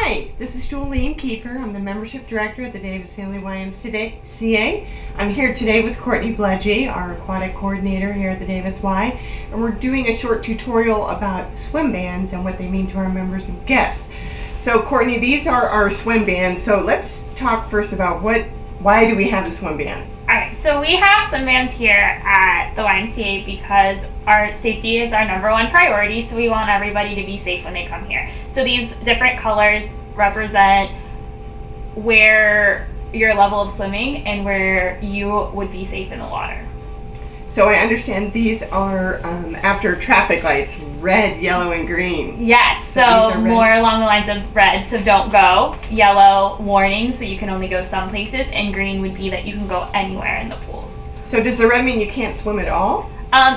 Hi, this is Jolene Kiefer. I'm the Membership Director at the Davis Family YMCA. I'm here today with Courtney Bledgy, our Aquatic Coordinator here at the Davis Y, and we're doing a short tutorial about swim bands and what they mean to our members and guests. So Courtney, these are our swim bands, so let's talk first about why do we have the swim bands? Alright, so we have swim bands here at the YMCA because our safety is our #1 priority, so we want everybody to be safe when they come here. So these different colors represent where your level of swimming and where you would be safe in the water. So I understand these are after traffic lights, red, yellow, and green. Yes, so more along the lines of red, so don't go. Yellow, warning, so you can only go some places. And green would be that you can go anywhere in the pools. So does the red mean you can't swim at all?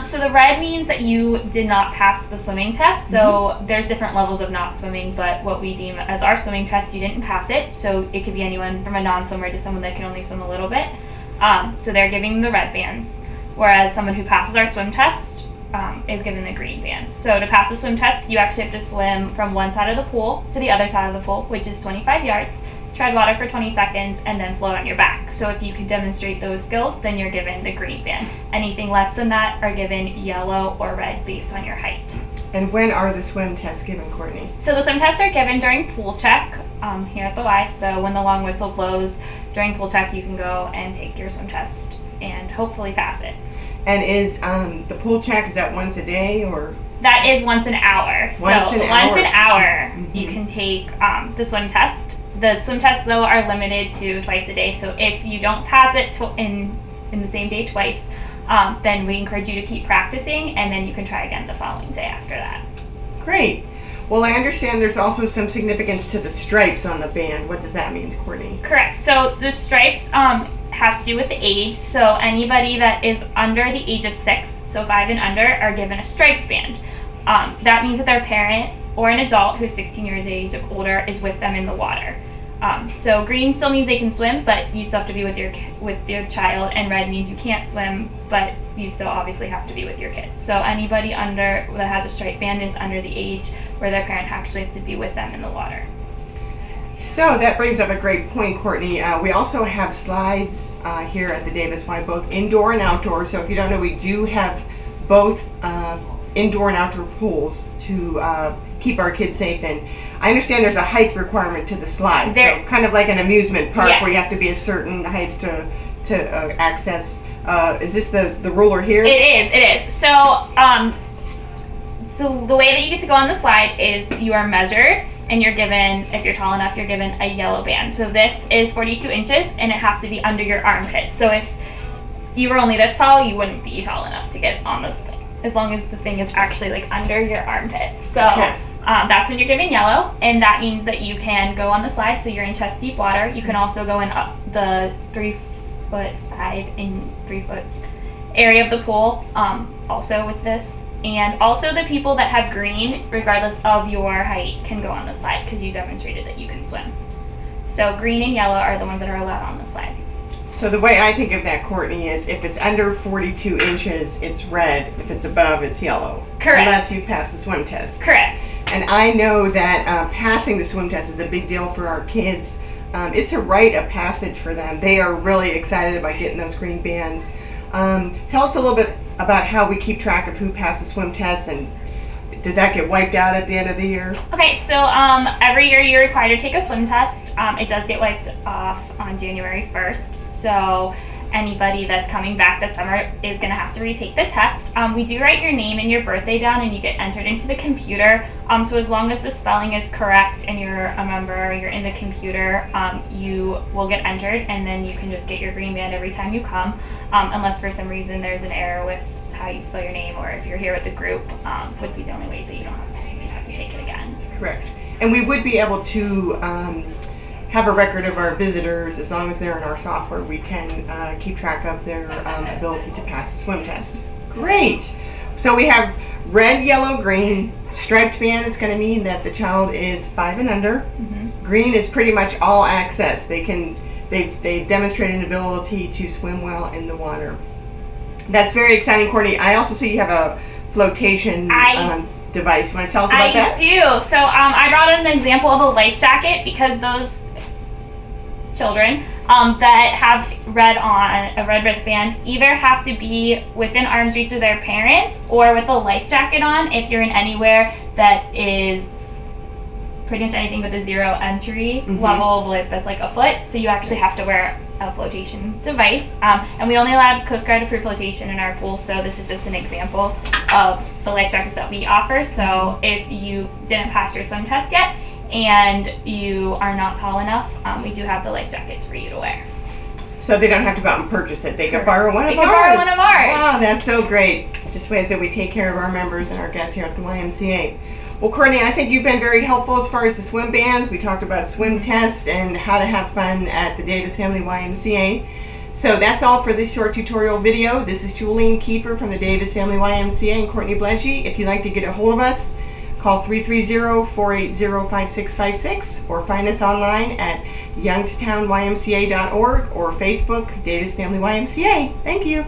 So the red means that you did not pass the swimming test. So there's different levels of not swimming, but what we deem as our swimming test, you didn't pass it. So it could be anyone from a non-swimmer to someone that can only swim a little bit. So they're giving the red bands. Whereas someone who passes our swim test is given the green band. So to pass the swim test, you actually have to swim from one side of the pool to the other side of the pool, which is 25 yards, tread water for 20 seconds, and then float on your back. So if you can demonstrate those skills, then you're given the green band. Anything less than that are given yellow or red based on your height. And when are the swim tests given, Courtney? So the swim tests are given during pool check here at the Y. So when the long whistle blows during pool check, you can go and take your swim test and hopefully pass it. And is the pool check, is that once a day or? That is once an hour. Once an hour, you can take the swim test. The swim tests, though, are limited to twice a day. So if you don't pass it in the same day twice, then we encourage you to keep practicing, and then you can try again the following day after that. Great. Well, I understand there's also some significance to the stripes on the band. What does that mean, Courtney? Correct. So the stripes has to do with the age. So anybody that is under the age of 6, so 5 and under, are given a striped band. That means that their parent or an adult who's 16 years of age or older is with them in the water. So green still means they can swim, but you still have to be with your child, and red means you can't swim, but you still obviously have to be with your kids. So anybody that has a striped band is under the age where their parent actually has to be with them in the water. So that brings up a great point, Courtney. We also have slides here at the Davis Y, both indoor and outdoor. So if you don't know, we do have both indoor and outdoor pools to keep our kids safe in. I understand there's a height requirement to the slides, so kind of like an amusement park. Yes. Where you have to be a certain height to access. Is this the ruler here? It is. So the way that you get to go on the slide is you are measured, and you're given, if you're tall enough, you're given a yellow band. So this is 42 inches, and it has to be under your armpit. So if you were only this tall, you wouldn't be tall enough to get on this thing, as long as the thing is actually like under your armpit. So that's when you're given yellow, and that means that you can go on the slide, so you're in chest deep water. You can also go in the 3'5" and 3-foot area of the pool, also with this. And also the people that have green, regardless of your height, can go on the slide because you demonstrated that you can swim. So green and yellow are the ones that are allowed on the slide. So the way I think of that, Courtney, is if it's under 42 inches, it's red. If it's above, it's yellow. Correct. Unless you've passed the swim test. Correct. And I know that passing the swim test is a big deal for our kids. It's a rite of passage for them. They are really excited about getting those green bands. Tell us a little bit about how we keep track of who passed the swim test, and does that get wiped out at the end of the year? Okay, so every year you're required to take a swim test. It does get wiped off on January 1st, so anybody that's coming back this summer is going to have to retake the test. We do write your name and your birthday down, and you get entered into the computer. So as long as the spelling is correct and you're a member, you're in the computer, you will get entered, and then you can just get your green band every time you come, unless for some reason there's an error with how you spell your name, or if you're here with the group, would be the only ways that you don't have to take it again. Correct. And we would be able to have a record of our visitors. As long as they're in our software, we can keep track of their ability to pass the swim test. Great. So we have red, yellow, green. Striped band is going to mean that the child is 5 and under. Green is pretty much all access. They've demonstrated an ability to swim well in the water. That's very exciting, Courtney. I also see you have a flotation device. You want to tell us about that? I do. So I brought in an example of a life jacket because those children that have a red wristband either have to be within arm's reach of their parents or with a life jacket on if you're in anywhere that is pretty much anything with a zero entry level that's like a foot. So you actually have to wear a flotation device. And we only allowed Coast Guard approved flotation in our pool, so this is just an example of the life jackets that we offer. So if you didn't pass your swim test yet and you are not tall enough, we do have the life jackets for you to wear. So they don't have to go out and purchase it. They can borrow one of ours. They can borrow one of ours. Wow, that's so great. Just ways that we take care of our members and our guests here at the YMCA. Well, Courtney, I think you've been very helpful as far as the swim bands. We talked about swim tests and how to have fun at the Davis Family YMCA. So that's all for this short tutorial video. This is Julian Kiefer from the Davis Family YMCA and Courtney Bledgy. If you'd like to get a hold of us, call 330-480-5656 or find us online at youngstownymca.org or Facebook, Davis Family YMCA. Thank you.